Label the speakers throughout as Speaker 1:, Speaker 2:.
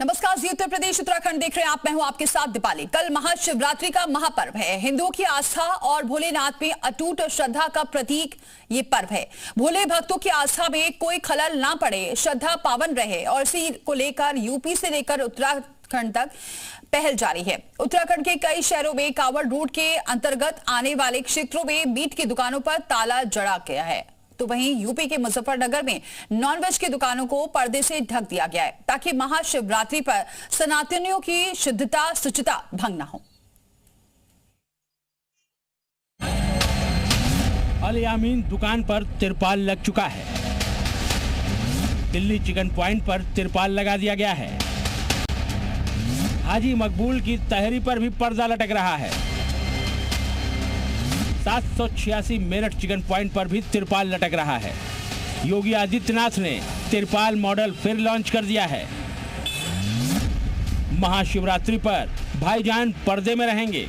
Speaker 1: नमस्कार जी, उत्तर प्रदेश उत्तराखंड देख रहे हैं आप। मैं हूं आपके साथ दीपाली। कल महाशिवरात्रि का महापर्व है। हिंदुओं की आस्था और भोलेनाथ में अटूट श्रद्धा का प्रतीक ये पर्व है। भोले भक्तों की आस्था में कोई खलल ना पड़े, श्रद्धा पावन रहे और इसी को लेकर यूपी से लेकर उत्तराखंड तक पहल जारी है। उत्तराखंड के कई शहरों में कांवड़ रूट के अंतर्गत आने वाले क्षेत्रों में मीट की दुकानों पर ताला जड़ा गया है, तो वहीं यूपी के मुजफ्फरनगर में नॉनवेज की दुकानों को पर्दे से ढक दिया गया है ताकि महाशिवरात्रि पर सनातनियों की शुद्धता शुचिता भंग न हो।
Speaker 2: अल यामीन दुकान पर तिरपाल लग चुका है। दिल्ली चिकन पॉइंट पर तिरपाल लगा दिया गया है। हाजी मकबूल की तहरी पर भी पर्दा लटक रहा है। 786 मेरठ चिकन पॉइंट पर भी तिरपाल लटक रहा है। योगी आदित्यनाथ ने तिरपाल मॉडल फिर लॉन्च कर दिया है। महाशिवरात्रि पर भाईजान पर्दे में रहेंगे।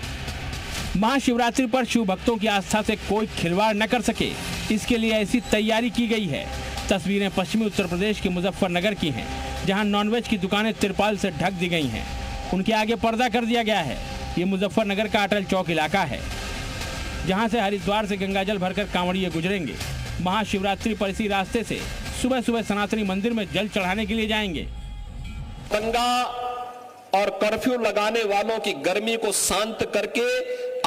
Speaker 2: महाशिवरात्रि पर शिव भक्तों की आस्था से कोई खिलवाड़ न कर सके, इसके लिए ऐसी तैयारी की गई है। तस्वीरें पश्चिमी उत्तर प्रदेश के मुजफ्फरनगर की हैं, जहां नॉनवेज की दुकानें तिरपाल से ढक दी गई हैं। उनके आगे पर्दा कर दिया गया है। ये मुजफ्फरनगर का अटल चौक इलाका है, जहां से हरिद्वार से गंगाजल भरकर कांवड़िए गुजरेंगे। महाशिवरात्रि पर इसी रास्ते से सुबह सुबह सनातनी मंदिर में जल चढ़ाने के लिए जाएंगे।
Speaker 3: दंगा और कर्फ्यू लगाने वालों की गर्मी को शांत करके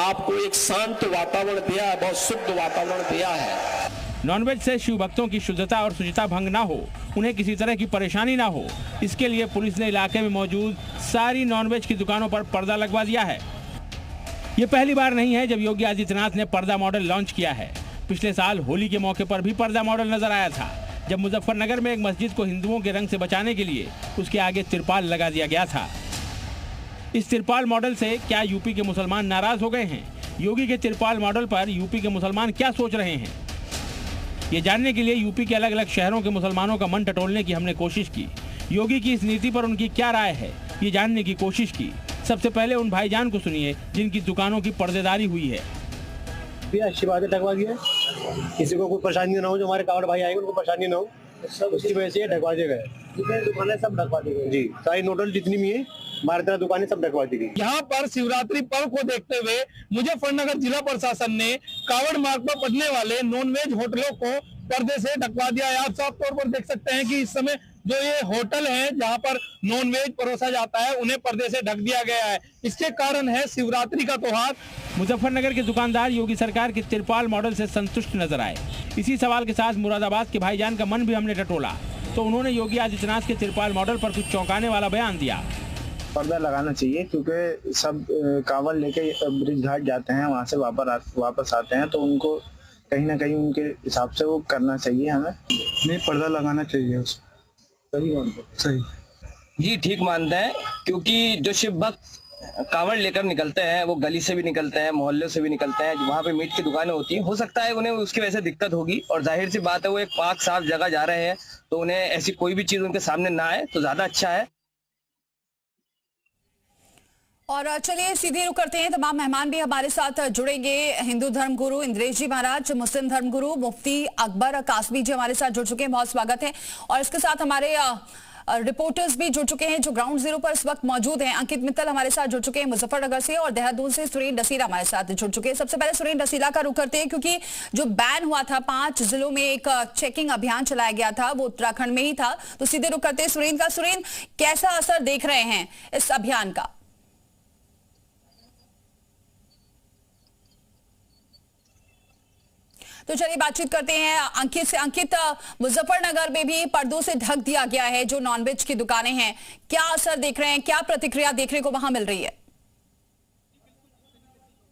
Speaker 3: आपको एक शांत वातावरण दिया है, बहुत शुद्ध वातावरण दिया है।
Speaker 2: नॉनवेज से शिव भक्तों की शुद्धता और शुचिता भंग ना हो, उन्हें किसी तरह की परेशानी ना हो, इसके लिए पुलिस ने इलाके में मौजूद सारी नॉनवेज की दुकानों पर पर्दा लगवा दिया है। ये पहली बार नहीं है जब योगी आदित्यनाथ ने पर्दा मॉडल लॉन्च किया है। पिछले साल होली के मौके पर भी पर्दा मॉडल नजर आया था, जब मुजफ्फरनगर में एक मस्जिद को हिंदुओं के रंग से बचाने के लिए उसके आगे तिरपाल लगा दिया गया था। इस तिरपाल मॉडल से क्या यूपी के मुसलमान नाराज हो गए हैं? योगी के तिरपाल मॉडल पर यूपी के मुसलमान क्या सोच रहे हैं? ये जानने के लिए यूपी के अलग अलग शहरों के मुसलमानों का मन टटोलने की हमने कोशिश की। योगी की इस नीति पर उनकी क्या राय है, ये जानने की कोशिश की। सबसे पहले उन भाईजान को सुनिए जिनकी दुकानों की पर्देदारी हुई है।
Speaker 4: अच्छी बात है, ढकवा दिया, किसी को कोई परेशानी ना हो, जो हमारे कांवड़ भाई आएंगे उनको परेशानी ना हो, सब उसकी वजह से ढकवा दिए गए। दुकानें सब ढकवा दी गई जी, सारी नोडल जितनी भी है हमारे तरह दुकानें सब ढकवा दी गई।
Speaker 5: यहाँ पर शिवरात्रि पर्व को देखते हुए मुजफ्फरनगर जिला प्रशासन ने कांवड़ मार्ग पर पड़ने वाले नॉनवेज होटलों को पर्दे से ढकवा दिया है। आप साफ तौर पर देख सकते हैं कि इस समय जो ये होटल है जहाँ पर नॉनवेज परोसा जाता है, उन्हें पर्दे से ढक दिया गया है। इसके कारण है शिवरात्रि का त्योहार।
Speaker 2: मुजफ्फरनगर के दुकानदार योगी सरकार के तिरपाल मॉडल से संतुष्ट नजर आए। इसी सवाल के साथ मुरादाबाद के भाईजान का मन भी हमने टटोला, तो उन्होंने योगी आदित्यनाथ के तिरपाल मॉडल पर कुछ चौंकाने वाला बयान दिया।
Speaker 6: पर्दा लगाना चाहिए, क्योंकि सब कांवड़ लेके ब्रिज घाट जाते हैं, वहाँ से वापस आते हैं, तो उनको कहीं ना कहीं उनके हिसाब से वो करना चाहिए। हमें
Speaker 7: नहीं, पर्दा लगाना चाहिए उसको।
Speaker 6: सही मानते?
Speaker 7: सही
Speaker 8: जी, ठीक मानते हैं, क्योंकि जो शिव भक्त कांवड़ लेकर निकलते हैं वो गली से भी निकलते हैं, मोहल्ले से भी निकलते हैं, वहाँ पे मीट की दुकानें होती हैं। हो सकता है उन्हें उसकी वजह से दिक्कत होगी, और जाहिर सी बात है वो एक पाक साफ जगह जा रहे हैं, तो उन्हें ऐसी कोई भी चीज उनके सामने ना आए तो ज्यादा अच्छा है।
Speaker 1: और चलिए सीधे रुक करते हैं। तमाम मेहमान भी हमारे साथ जुड़ेंगे। हिंदू धर्म गुरु इंद्रेश जी महाराज, मुस्लिम धर्म गुरु मुफ्ती अकबर कासमी जी हमारे साथ जुड़ चुके हैं, बहुत स्वागत है। और इसके साथ हमारे रिपोर्टर्स भी जुड़ चुके हैं जो ग्राउंड जीरो पर इस वक्त मौजूद हैं। अंकित मित्तल हमारे साथ जुड़ चुके हैं मुजफ्फरनगर से, और देहरादून से सुरेंद्र डसीला हमारे साथ जुड़ चुके हैं। सबसे पहले सुरेंद्र डसीला का रुख करते हैं, क्योंकि जो बैन हुआ था 5 जिलों में एक चेकिंग अभियान चलाया गया था, वो उत्तराखंड में ही था, तो सीधे रुख करते हैं सुरेंद्र का। सुरेंद्र, कैसा असर देख रहे हैं इस अभियान का? तो चलिए बातचीत करते हैं अंकित से। अंकित, मुजफ्फरनगर में भी पर्दों से ढक दिया गया है जो नॉनवेज की दुकानें हैं, क्या असर देख रहे हैं, क्या प्रतिक्रिया देखने को वहां मिल रही है?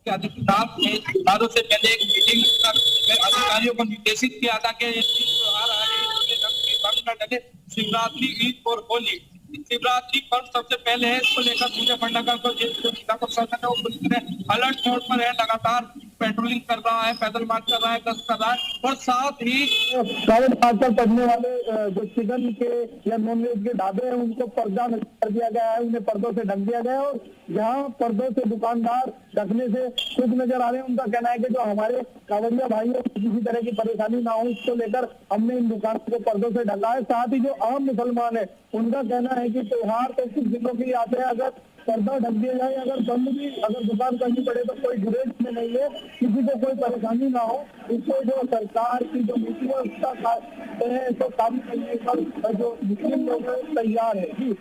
Speaker 5: अधिकारियों ने त्योहारों से पहले एक मीटिंग कर अधिकारियों को निर्देशित किया था कि त्योहार आ रहे हैं, शिवरात्रि, ईद और होली। शिवरात्रि पर्व सबसे पहले है, इसको लेकर मुजफ्फरनगर को जिला प्रशासन है वो पुलिस ने अलर्ट मोड पर है, लगातार पेट्रोलिंग कर रहा है, पैदल मार्च कर रहा है, गश्त कर रहा है और साथ ही कावड़ मार्च पर पढ़ने वाले जो चिकन के या नॉनवेज के ढाबे हैं उनको पर्दा कर दिया गया है, उन्हें पर्दों से ढक दिया गया है। और जहाँ पर्दों से दुकानदार ढकने से खुद नजर आ रहे हैं, उनका कहना है कि जो हमारे कावड़िया भाई है किसी तरह की परेशानी ना हो, इसको लेकर हमने इन दुकानों को पर्दों से ढका है। साथ ही जो आम मुसलमान है उनका कहना है कि त्योहार तो कुछ दिनों के लिए आते हैं, अगर पर्दा ढक दिया जाए, अगर बंद भी अगर दुकान करनी पड़े तो कोई गुरेज में नहीं है, किसी को कोई परेशानी ना हो। इसको जो सरकार की जो नीति है उसका तो काम करने पर जो मुस्लिम लोग तैयार है। जी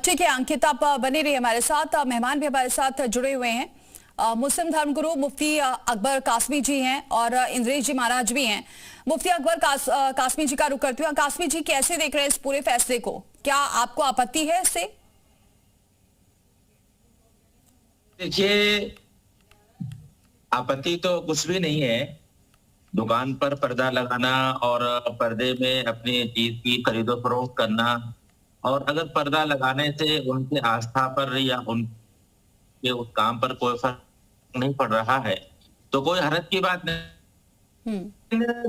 Speaker 1: ठीक है अंकित, आप बने रहिए हमारे साथ। मेहमान भी हमारे साथ जुड़े हुए हैं। मुस्लिम धर्मगुरु मुफ्ती अकबर कासमी जी हैं और इंद्रेश जी महाराज भी हैं। मुफ्ती अकबर कासमी जी का रुख करते हुए, कासमी जी कैसे देख रहे हैं इस पूरे फैसले को? क्या आपको आपत्ति है इससे?
Speaker 9: देखिए, आपत्ति तो कुछ भी नहीं है। दुकान पर पर्दा लगाना और पर्दे में अपनी चीज की खरीदो फरोख्त करना, और अगर पर्दा लगाने से उनकी आस्था पर या उनके उस काम पर कोई फर्क नहीं पड़ रहा है तो कोई हरज की बात नहीं।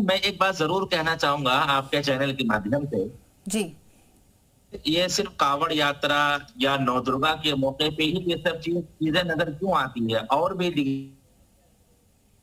Speaker 9: मैं एक बात जरूर कहना चाहूंगा आपके चैनल के माध्यम से
Speaker 1: जी,
Speaker 9: ये सिर्फ कावड़ यात्रा या नवदुर्गा के मौके पे ही ये सब चीजें नजर क्यों आती है? और भी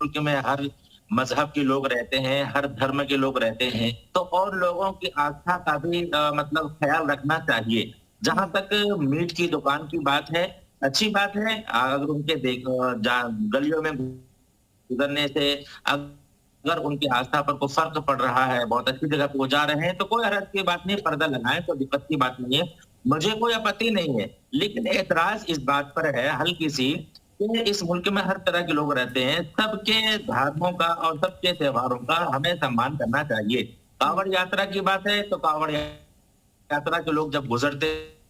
Speaker 9: मुल्क में हर मजहब के लोग रहते हैं, हर धर्म के लोग रहते हैं, तो और लोगों की आस्था का भी मतलब ख्याल रखना चाहिए। जहां तक मीट की दुकान की बात है, अच्छी बात है। अगर उनके गलियों में गुजरने से अगर उनकी आस्था पर कोई फर्क पड़ रहा है, बहुत अच्छी जगह पे वो जा रहे हैं, तो कोई हरज की बात नहीं, पर्दा लगाएं, कोई दिक्कत की बात नहीं है, मुझे कोई आपत्ति नहीं है। लेकिन एतराज इस बात पर है हल्की सी कि इस मुल्क में हर तरह के लोग रहते हैं, सबके धर्मों का और सबके त्योहारों का हमें सम्मान करना चाहिए। कावड़ यात्रा की बात है तो कावड़ यात्रा के लोग जब गुजरते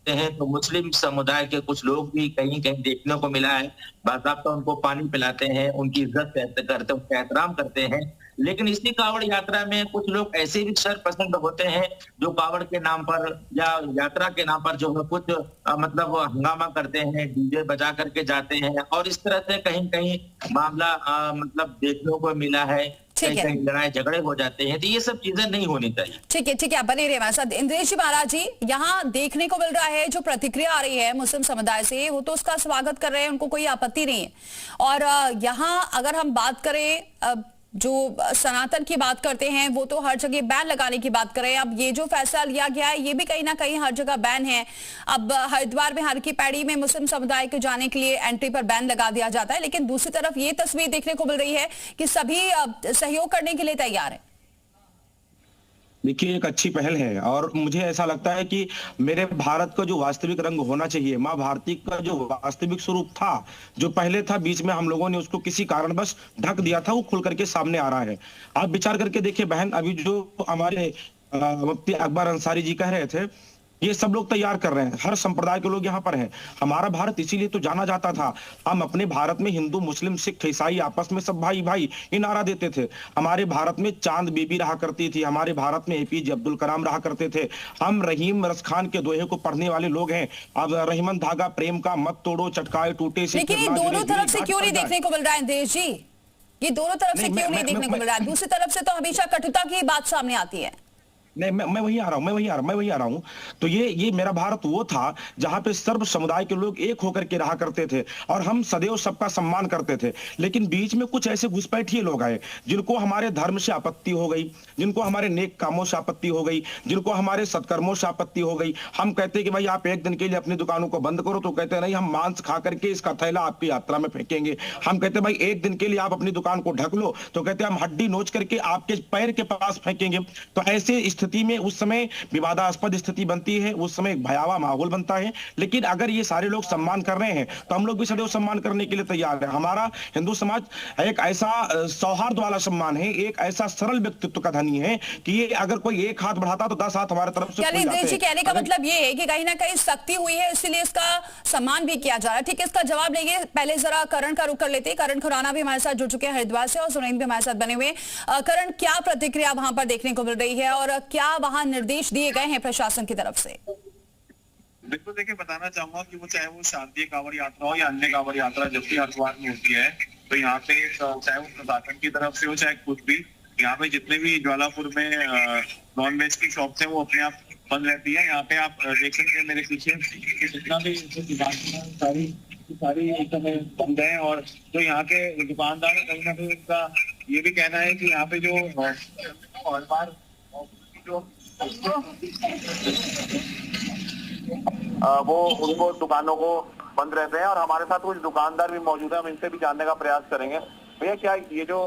Speaker 9: हैं तो मुस्लिम समुदाय के कुछ लोग भी कहीं कहीं देखने को मिला है, बाकायदा उनको पानी पिलाते हैं, उनकी इज्जत करते हैं, उनका एहतराम करते हैं। लेकिन इसी कावड़ यात्रा में कुछ लोग ऐसे भी शरपसंद होते हैं जो कावड़ के नाम पर या यात्रा के नाम पर जो है कुछ मतलब हंगामा करते हैं, डीजे बजा करके जाते हैं, और इस तरह से कहीं कहीं मामला मतलब देखने को मिला है, कहीं लड़ाई झगड़े हो जाते हैं। तो ये सब चीजें नहीं होनी चाहिए।
Speaker 1: ठीक है, ठीक है, आप बने रहिए हमारे साथ। इंद्रेश जी महाराज जी, यहाँ देखने को मिल रहा है जो प्रतिक्रिया आ रही है मुस्लिम समुदाय से, वो तो उसका स्वागत कर रहे हैं, उनको कोई आपत्ति नहीं है। और यहाँ अगर हम बात करें जो सनातन की बात करते हैं, वो तो हर जगह बैन लगाने की बात करें। अब ये जो फैसला लिया गया है ये भी कहीं ना कहीं हर जगह बैन है। अब हरिद्वार में हर की पैड़ी में मुस्लिम समुदाय को जाने के लिए एंट्री पर बैन लगा दिया जाता है, लेकिन दूसरी तरफ ये तस्वीर देखने को मिल रही है कि सभी सहयोग करने के लिए तैयार है।
Speaker 10: देखिए, एक अच्छी पहल है और मुझे ऐसा लगता है कि मेरे भारत का जो वास्तविक रंग होना चाहिए, माँ भारती का जो वास्तविक स्वरूप था, जो पहले था, बीच में हम लोगों ने उसको किसी कारणवश ढक दिया था, वो खुल करके सामने आ रहा है। आप विचार करके देखिए बहन, अभी जो हमारे मुफ्ती अकबर अंसारी जी कह रहे थे, ये सब लोग तैयार कर रहे हैं, हर संप्रदाय के लोग यहाँ पर हैं। हमारा भारत इसीलिए तो जाना जाता था। हम अपने भारत में हिंदू, मुस्लिम, सिख, ईसाई आपस में सब भाई भाई ये नारा देते थे। हमारे भारत में चांद बीबी रहा करती थी, हमारे भारत में एपीजे अब्दुल कलाम रहा करते थे। हम रहीम रस खान के दोहे को पढ़ने वाले लोग हैं। अब रहीमन धागा प्रेम का मत तोड़ो, चटकाए टूटे से।
Speaker 1: लेकिन ये दोनों तरफ से क्यों नहीं देखने को मिल रहा है इंद्रेश जी? ये दोनों तरफ से क्यों नहीं देखने को मिल रहा है? दूसरी तरफ से तो हमेशा कटुता की बात सामने आती है।
Speaker 10: नहीं, मैं वही आ रहा हूँ। तो ये मेरा भारत वो था जहां पे सर्व समुदाय के लोग एक होकर के रहा करते थे और हम सदैव सबका सम्मान करते थे। लेकिन बीच में कुछ ऐसे घुसपैठिए लोग आए जिनको हमारे धर्म से आपत्ति हो गई, जिनको हमारे नेक कामों से आपत्ति हो गई, जिनको हमारे सत्कर्मों से आपत्ति हो गई। हम कहते कि भाई आप एक दिन के लिए अपनी दुकानों को बंद करो, तो कहते नहीं, हम मांस खा करके इसका थैला आपकी यात्रा में फेंकेंगे। हम कहते भाई एक दिन के लिए आप अपनी दुकान को ढक लो, तो कहते हम हड्डी नोच करके आपके पैर के पास फेंकेंगे। तो ऐसे स्थिति में उस समय विवादास्पद स्थिति बनती है, उस समय एक भयावह माहौल बनता है। लेकिन अगर ये सारे लोग सम्मान कर रहे हैं तो हम लोग भी सदैव सम्मान करने के लिए तैयार है। हमारा हिंदू समाज एक ऐसा सौहार्द वाला सम्मान है, एक ऐसा सरल व्यक्तित्व का धनी है कि ये अगर कोई एक हाथ बढ़ाता तो 10 हाथ हमारे तरफ से।
Speaker 1: कहने का मतलब ये है कि कहीं ना कहीं सख्ती हुई है, इसलिए इसका सम्मान भी किया जा रहा है। ठीक है, इसका जवाब लेंगे, पहले जरा करण का रुख कर लेते हैं। करण खुराना भी हमारे साथ जुड़ चुके हैं हरिद्वार से और सुनील भी हमारे साथ बने हुए। करण, क्या प्रतिक्रिया वहां पर देखने को मिल रही है और क्या वहां निर्देश दिए गए हैं प्रशासन की तरफ से?
Speaker 11: बिल्कुल, देखिए बताना चाहूंगा कि वो चाहे वो शारदीय कांवड़ यात्रा हो या अन्य कांवड़ यात्रा जब भी हरिद्वार में होती है तो यहाँ पे चाहे वो प्रशासन की तरफ से हो चाहे कुछ भी, यहाँ पे जितने भी ज्वालापुर में नॉन वेज की शॉप्स हैं वो अपने आप बंद रहती है। यहाँ पे आप देख सकते हैं मेरे पीछे जितना भी सारी एकदम बंद है। और जो यहाँ के दुकानदार है कहीं ना कहीं उनका ये भी कहना है कि यहाँ पे जो और बार वो उनको दुकानों को बंद रहते हैं। और हमारे साथ कुछ दुकानदार भी मौजूद है, हम इनसे भी जानने का प्रयास करेंगे। भैया क्या ये जो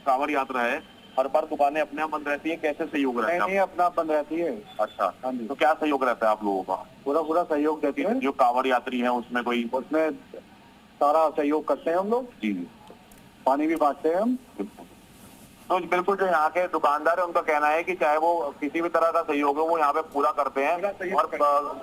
Speaker 11: कांवड़ यात्रा है हर बार दुकानें अपने आप बंद रहती है, कैसे सहयोग रहता है?
Speaker 4: नहीं, अपना बंद रहती है।
Speaker 11: अच्छा, तो क्या सहयोग रहता है आप लोगों का?
Speaker 4: पूरा सहयोग देती है।
Speaker 11: जो कांवड़ यात्री है उसमें
Speaker 4: सारा सहयोग करते हैं हम लोग
Speaker 11: जी,
Speaker 4: पानी भी बांटते हैं हम।
Speaker 11: तो बिल्कुल जो यहाँ के दुकानदार है उनका कहना है कि चाहे वो किसी भी तरह का सहयोग हो वो यहाँ पे पूरा करते हैं। और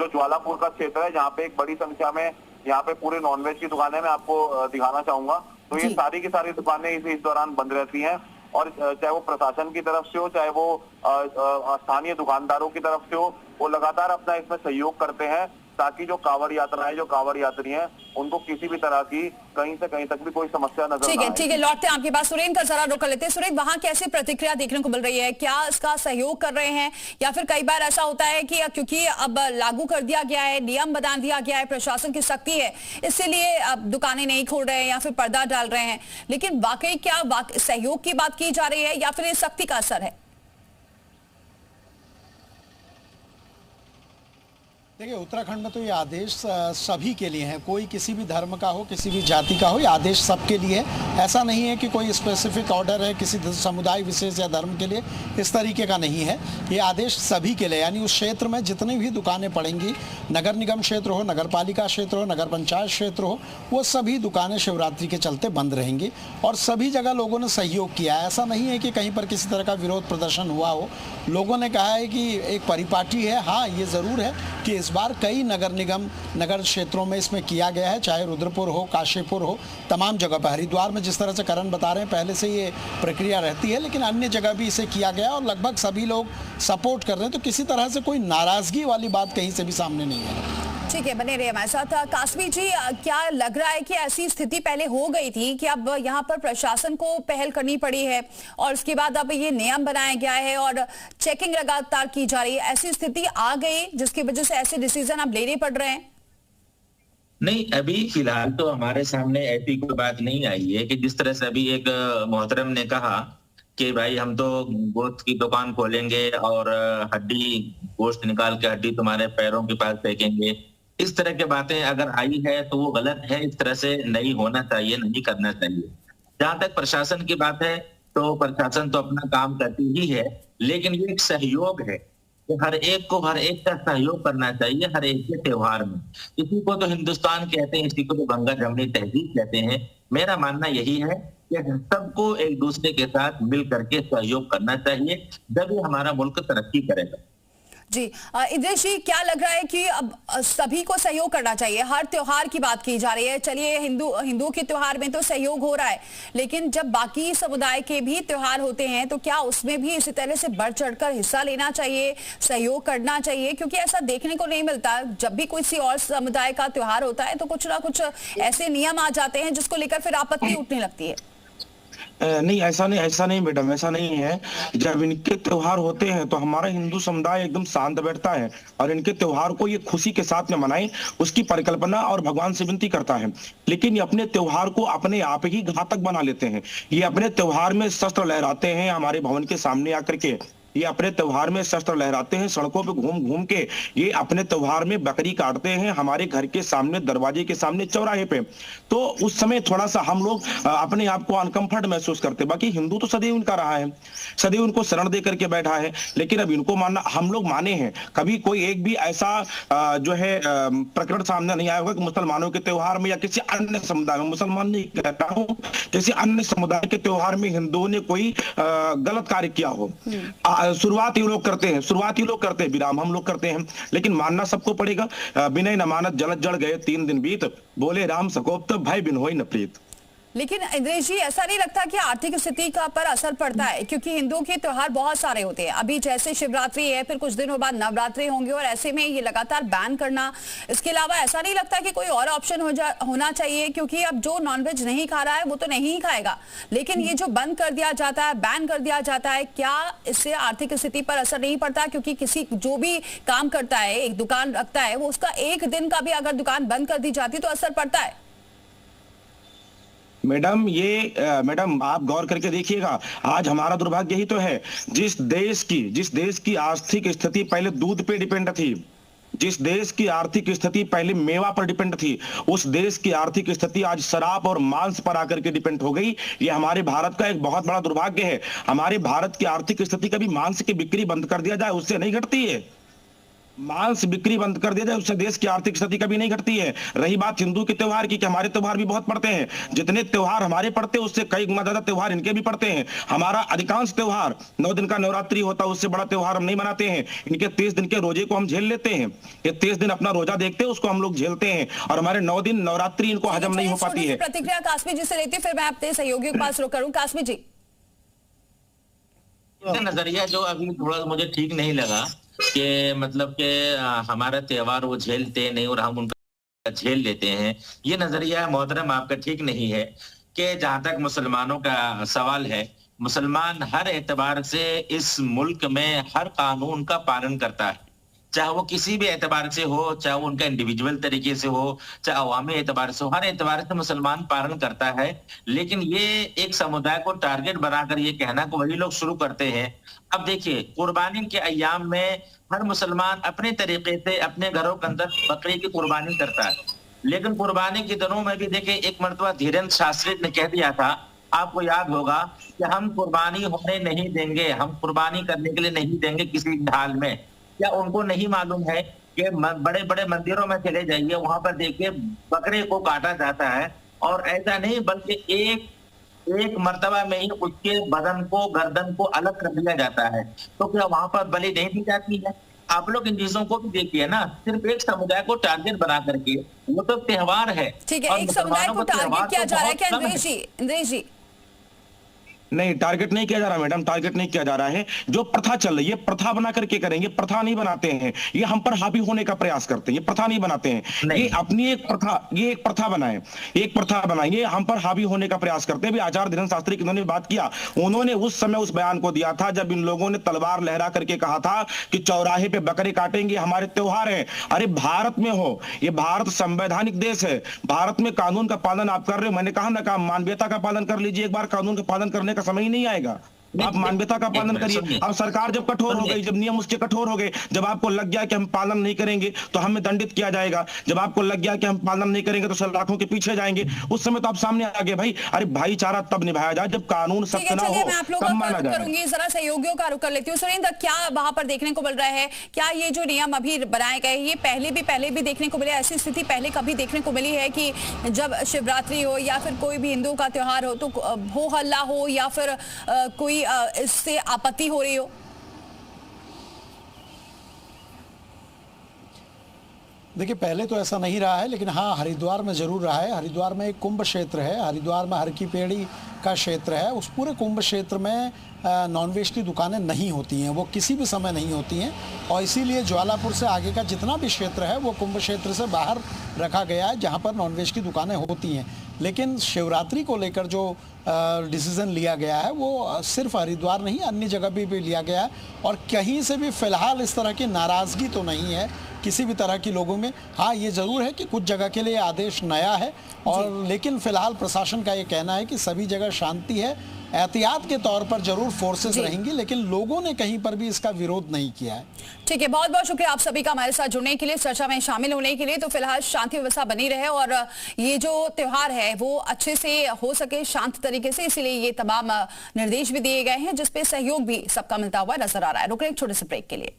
Speaker 11: जो ज्वालापुर का क्षेत्र है जहाँ पे एक बड़ी संख्या में यहाँ पे पूरे नॉनवेज की दुकानें मैं आपको दिखाना चाहूंगा, तो ये सारी की सारी दुकानें इस दौरान बंद रहती हैं। और चाहे वो प्रशासन की तरफ से हो चाहे वो स्थानीय दुकानदारों की तरफ से हो, वो लगातार अपना इसमें सहयोग करते हैं ताकि जो कांवड़ यात्रा है, जो कांवड़ यात्री हैं, उनको किसी भी तरह की कहीं से कहीं तक भी कोई समस्या नजर
Speaker 1: ठीक है, ठीक है, लौटते हैं आपके पास। सुरेंद्र का जरा रुक कर लेते हैं। सुरेंद्र, वहां कैसी प्रतिक्रिया देखने को मिल रही है? क्या इसका सहयोग कर रहे हैं या फिर कई बार ऐसा होता है कि क्योंकि अब लागू कर दिया गया है, नियम बना दिया गया है, प्रशासन की सख्ती है, इसीलिए अब दुकानें नहीं खोल रहे हैं या फिर पर्दा डाल रहे हैं, लेकिन वाकई क्या सहयोग की बात की जा रही है या फिर ये सख्ती का असर है?
Speaker 12: देखिए, उत्तराखंड में तो ये आदेश सभी के लिए है, कोई किसी भी धर्म का हो, किसी भी जाति का हो, ये आदेश सबके लिए है। ऐसा नहीं है कि कोई स्पेसिफिक ऑर्डर है किसी समुदाय विशेष या धर्म के लिए, इस तरीके का नहीं है। ये आदेश सभी के लिए, यानी उस क्षेत्र में जितनी भी दुकानें पड़ेंगी, नगर निगम क्षेत्र हो, नगर पालिका क्षेत्र हो, नगर पंचायत क्षेत्र हो, वो सभी दुकानें शिवरात्रि के चलते बंद रहेंगी। और सभी जगह लोगों ने सहयोग किया है। ऐसा नहीं है कि कहीं पर किसी तरह का विरोध प्रदर्शन हुआ हो। लोगों ने कहा है कि एक परिपाटी है। हाँ, ये ज़रूर है कि इस बार कई नगर निगम नगर क्षेत्रों में इसमें किया गया है, चाहे रुद्रपुर हो, काशीपुर हो, तमाम जगह पर। हरिद्वार में जिस तरह से करण बता रहे हैं पहले से ये प्रक्रिया रहती है, लेकिन अन्य जगह भी इसे किया गया और लगभग सभी लोग सपोर्ट कर रहे हैं। तो किसी तरह से कोई नाराजगी वाली बात कहीं से भी सामने नहीं है।
Speaker 1: ठीक है, बने रहिए हमारे साथ। कासमी जी, क्या लग रहा है कि ऐसी स्थिति पहले हो गई थी कि अब यहाँ पर प्रशासन को पहल करनी पड़ी है और उसके बाद अब ये नियम बनाया गया है और चेकिंग लगातार की जा रही है, ऐसी स्थिति आ गई जिसकी वजह से ऐसे डिसीजन अब लेने पड़ रहे हैं?
Speaker 9: नहीं, अभी फिलहाल तो हमारे सामने ऐसी कोई बात नहीं आई है कि जिस तरह से अभी एक मोहतरम ने कहा कि भाई हम तो गोश्त की दुकान खोलेंगे और हड्डी गोश्त निकाल के हड्डी तुम्हारे पैरों के पास फेंकेंगे। इस तरह की बातें अगर आई है तो वो गलत है, इस तरह से नहीं होना चाहिए, नहीं करना चाहिए। जहां तक प्रशासन की बात है तो प्रशासन तो अपना काम करती ही है, लेकिन ये एक सहयोग है कि हर एक को हर एक का सहयोग करना चाहिए हर एक के त्योहार में। इसी को तो हिंदुस्तान कहते हैं, इसी को तो गंगा जमुनी तहजीब कहते हैं। मेरा मानना यही है कि सबको एक दूसरे के साथ मिल करके सहयोग करना चाहिए, जब हमारा मुल्क तरक्की करेगा।
Speaker 1: जी, इद्रिस जी, क्या लग रहा है कि अब सभी को सहयोग करना चाहिए? हर त्योहार की बात की जा रही है। चलिए, हिंदू के त्योहार में तो सहयोग हो रहा है, लेकिन जब बाकी समुदाय के भी त्योहार होते हैं तो क्या उसमें भी इसी तरह से बढ़ चढ़कर हिस्सा लेना चाहिए, सहयोग करना चाहिए? क्योंकि ऐसा देखने को नहीं मिलता। जब भी किसी और समुदाय का त्योहार होता है तो कुछ ना कुछ ऐसे नियम आ जाते हैं जिसको लेकर फिर आपत्ति उठने लगती है।
Speaker 10: नहीं, ऐसा नहीं मैडम, ऐसा नहीं है। जब इनके त्योहार होते हैं तो हमारा हिंदू समुदाय एकदम शांत बैठता है और इनके त्योहार को ये खुशी के साथ में मनाएं, उसकी परिकल्पना और भगवान से विनती करता है। लेकिन ये अपने त्योहार को अपने आप ही घातक बना लेते हैं। ये अपने त्योहार में शस्त्र लहराते हैं हमारे भवन के सामने आकर के, ये अपने त्योहार में शस्त्र लहराते हैं, सड़कों पे घूम घूम के ये अपने त्योहार में बकरी काटते हैं हमारे घर के सामने, दरवाजे के सामने, चौराहे पे। तो उस समय थोड़ा सा हम लोग अपने आप को अनकंफर्ट महसूस करते। बाकी हिंदू तो सदैव इनका रहा है, सदैव उनको शरण दे करके बैठा है, लेकिन अब इनको मानना हम लोग माने हैं। कभी कोई एक भी ऐसा जो है प्रकरण सामने नहीं आया होगा कि मुसलमानों के त्योहार में या किसी अन्य समुदाय में, मुसलमान नहीं कहता हूँ, किसी अन्य समुदाय के त्योहार में हिंदुओं ने कोई गलत कार्य किया हो। शुरुआत ये लोग करते हैं, विराम हम लोग करते हैं, लेकिन मानना सबको पड़ेगा। बिना न मानत जलत जड़ गए 3 दिन बीत, बोले राम सकोप तो भाई बिन होई न प्रीत।
Speaker 1: लेकिन इंद्रेश जी, ऐसा नहीं लगता कि आर्थिक स्थिति का पर असर पड़ता है? क्योंकि हिंदुओं के त्योहार बहुत सारे होते हैं। अभी जैसे शिवरात्रि है, फिर कुछ दिनों बाद नवरात्रि होंगे, और ऐसे में ये लगातार बैन करना, इसके अलावा ऐसा नहीं लगता कि कोई और ऑप्शन होना चाहिए? क्योंकि अब जो नॉनवेज नहीं खा रहा है वो तो नहीं ही खाएगा, लेकिन ये जो बंद कर दिया जाता है, बैन कर दिया जाता है, क्या इससे आर्थिक स्थिति पर असर नहीं पड़ता? क्योंकि किसी जो भी काम करता है, एक दुकान रखता है, वो उसका एक दिन का भी अगर दुकान बंद कर दी जाती तो असर पड़ता है।
Speaker 10: मैडम आप गौर करके देखिएगा, आज हमारा दुर्भाग्य ही तो है, जिस देश की आर्थिक स्थिति पहले दूध पे डिपेंड थी, जिस देश की आर्थिक स्थिति पहले मेवा पर डिपेंड थी, उस देश की आर्थिक स्थिति आज शराब और मांस पर आकर के डिपेंड हो गई। ये हमारे भारत का एक बहुत बड़ा दुर्भाग्य है। हमारे भारत की आर्थिक स्थिति कभी मांस की बिक्री बंद कर दिया जाए उससे नहीं घटती है, मांस बिक्री बंद कर दिया जाए उससे देश की आर्थिक स्थिति कभी नहीं घटती है। रही बात हिंदू के त्योहार की, कि हमारे त्योहार भी बहुत पड़ते हैं, जितने त्योहार हमारे पड़ते हैं उससे कई गुना ज्यादा त्योहार इनके भी पड़ते हैं। हमारा अधिकांश त्योहार 9 दिन का नवरात्रि होता है, उससे बड़ा त्योहार हम नहीं मनाते हैं। इनके 30 दिन के रोजे को हम झेल लेते हैं, ये 30 दिन अपना रोजा देखते हैं, उसको हम लोग झेलते हैं, और हमारे 9 दिन नवरात्रि इनको हजम नहीं हो पाती है।
Speaker 1: प्रतिक्रिया काश्मीर जी से लेती, फिर मैं अपने सहयोगियों के पास रुक करूं। काश्मीर जी,
Speaker 9: नजरिया जो अभी थोड़ा मुझे ठीक नहीं लगा कि मतलब कि हमारा त्योहार वो झेलते नहीं और हम उनका झेल लेते हैं, ये नजरिया मोहतरम आपका ठीक नहीं है। कि जहां तक मुसलमानों का सवाल है, मुसलमान हर एतबार से इस मुल्क में हर कानून का पालन करता है, चाहे वो किसी भी एतबार से हो, चाहे वो उनका इंडिविजुअल तरीके से हो, चाहे अवामी एतबार से हो, हर एतबार से मुसलमान पालन करता है। लेकिन ये एक समुदाय को टारगेट बनाकर ये कहना को वही लोग शुरू करते हैं। अब देखिए, कुर्बानी के अय्याम में हर मुसलमान अपने तरीके से अपने घरों के अंदर बकरी की कुर्बानी करता है, लेकिन कुर्बानी के दिनों में भी देखिए, एक मर्तबा धीरेन्द्र शास्त्री ने कह दिया था, आपको याद होगा, कि हम कुर्बानी होने नहीं देंगे, हम कुर्बानी करने के लिए नहीं देंगे किसी हाल में। क्या उनको नहीं मालूम है कि बड़े बड़े मंदिरों में चले जाइए, वहां पर देखिए बकरे को काटा जाता है, और ऐसा नहीं बल्कि एक मर्तबा में ही उसके बदन को, गर्दन को अलग कर दिया जाता है। तो क्या वहां पर बलि नहीं दी जाती है? आप लोग इन चीजों को भी देखिए ना, सिर्फ एक समुदाय को टारगेट बना करके, वो तो त्योहार है।
Speaker 1: ठीक है, एक समुदाय को टारगेट किया जा रहा है क्या इंद्रेश जी?
Speaker 10: नहीं, टारगेट नहीं किया जा रहा मैडम, टारगेट नहीं किया जा रहा है। जो प्रथा चल रही है, प्रथा बना करके करेंगे, प्रथा नहीं बनाते हैं। ये हम पर हावी होने का प्रयास करते हैं, ये प्रथा नहीं बनाते हैं। ये अपनी एक प्रथा बनाए, एक प्रथा बनाएंगे, हम पर हावी होने का प्रयास करते हैं। भी आचार्य धीरेन्द्र शास्त्री की उन्होंने बात किया, उन्होंने उस समय उस बयान को दिया था जब इन लोगों ने तलवार लहरा करके कहा था कि चौराहे पे बकरे काटेंगे, हमारे त्योहार है। अरे भारत में हो, ये भारत संवैधानिक देश है, भारत में कानून का पालन आप कर रहे हो। मैंने कहा ना, कहा मानवीयता का पालन कर लीजिए, एक बार कानून का पालन करने समय ही नहीं आएगा। आप मानवीयता का पालन करिए। अब सरकार जब कठोर हो गई, जब नियम उसके कठोर हो गए, जब आपको लग गया कि हम पालन नहीं करेंगे तो हमें दंडित किया जाएगा, जब आपको लग गया कि हम पालन नहीं करेंगे तो सलाखों के पीछे जाएंगे, उस समय तो आप सामने आ गए भाई। अरे भाईचारा तब निभाया जाए जब कानून सख्त ना हो, तब माना जाए।
Speaker 1: जरा सहयोगियों का रुख कर लेती हूँ। सुरेंद्र, क्या वहां पर देखने को मिल रहा है? क्या ये जो नियम अभी बनाए गए, ये पहले भी देखने को मिले? ऐसी स्थिति पहले कभी देखने को मिली है कि जब शिवरात्रि हो या फिर कोई भी हिंदू का त्योहार हो तो हो हल्ला हो या फिर कोई इससे आपत्ति हो रही हो?
Speaker 12: देखिए, पहले तो ऐसा नहीं रहा है, लेकिन हाँ, हरिद्वार में जरूर रहा है। हरिद्वार में एक कुंभ क्षेत्र है, हरिद्वार में हर की पेड़ी का क्षेत्र है। उस पूरे कुंभ क्षेत्र में नॉनवेज की दुकानें नहीं होती हैं, वो किसी भी समय नहीं होती हैं, और इसीलिए ज्वालापुर से आगे का जितना भी क्षेत्र है वो कुंभ क्षेत्र से बाहर रखा गया है, जहाँ पर नॉनवेज की दुकानें होती हैं। लेकिन शिवरात्रि को लेकर जो डिसीज़न लिया गया है वो सिर्फ हरिद्वार नहीं, अन्य जगह भी लिया गया है, और कहीं से भी फ़िलहाल इस तरह की नाराज़गी तो नहीं है किसी भी तरह की लोगों में। हाँ, ये ज़रूर है कि कुछ जगह के लिए आदेश नया है, और लेकिन फ़िलहाल प्रशासन का ये कहना है कि सभी जगह शांति है। एहतियात के तौर पर जरूर फोर्सेस रहेंगी, लेकिन लोगों ने कहीं पर भी इसका विरोध नहीं किया है।
Speaker 1: ठीक है, बहुत बहुत शुक्रिया आप सभी का हमारे साथ जुड़ने के लिए, चर्चा में शामिल होने के लिए। तो फिलहाल शांति व्यवस्था बनी रहे और ये जो त्योहार है वो अच्छे से हो सके, शांत तरीके से, इसीलिए ये तमाम निर्देश भी दिए गए हैं, जिसपे सहयोग भी सबका मिलता हुआ नजर आ रहा है। रुक रहे एक छोटे से ब्रेक के लिए।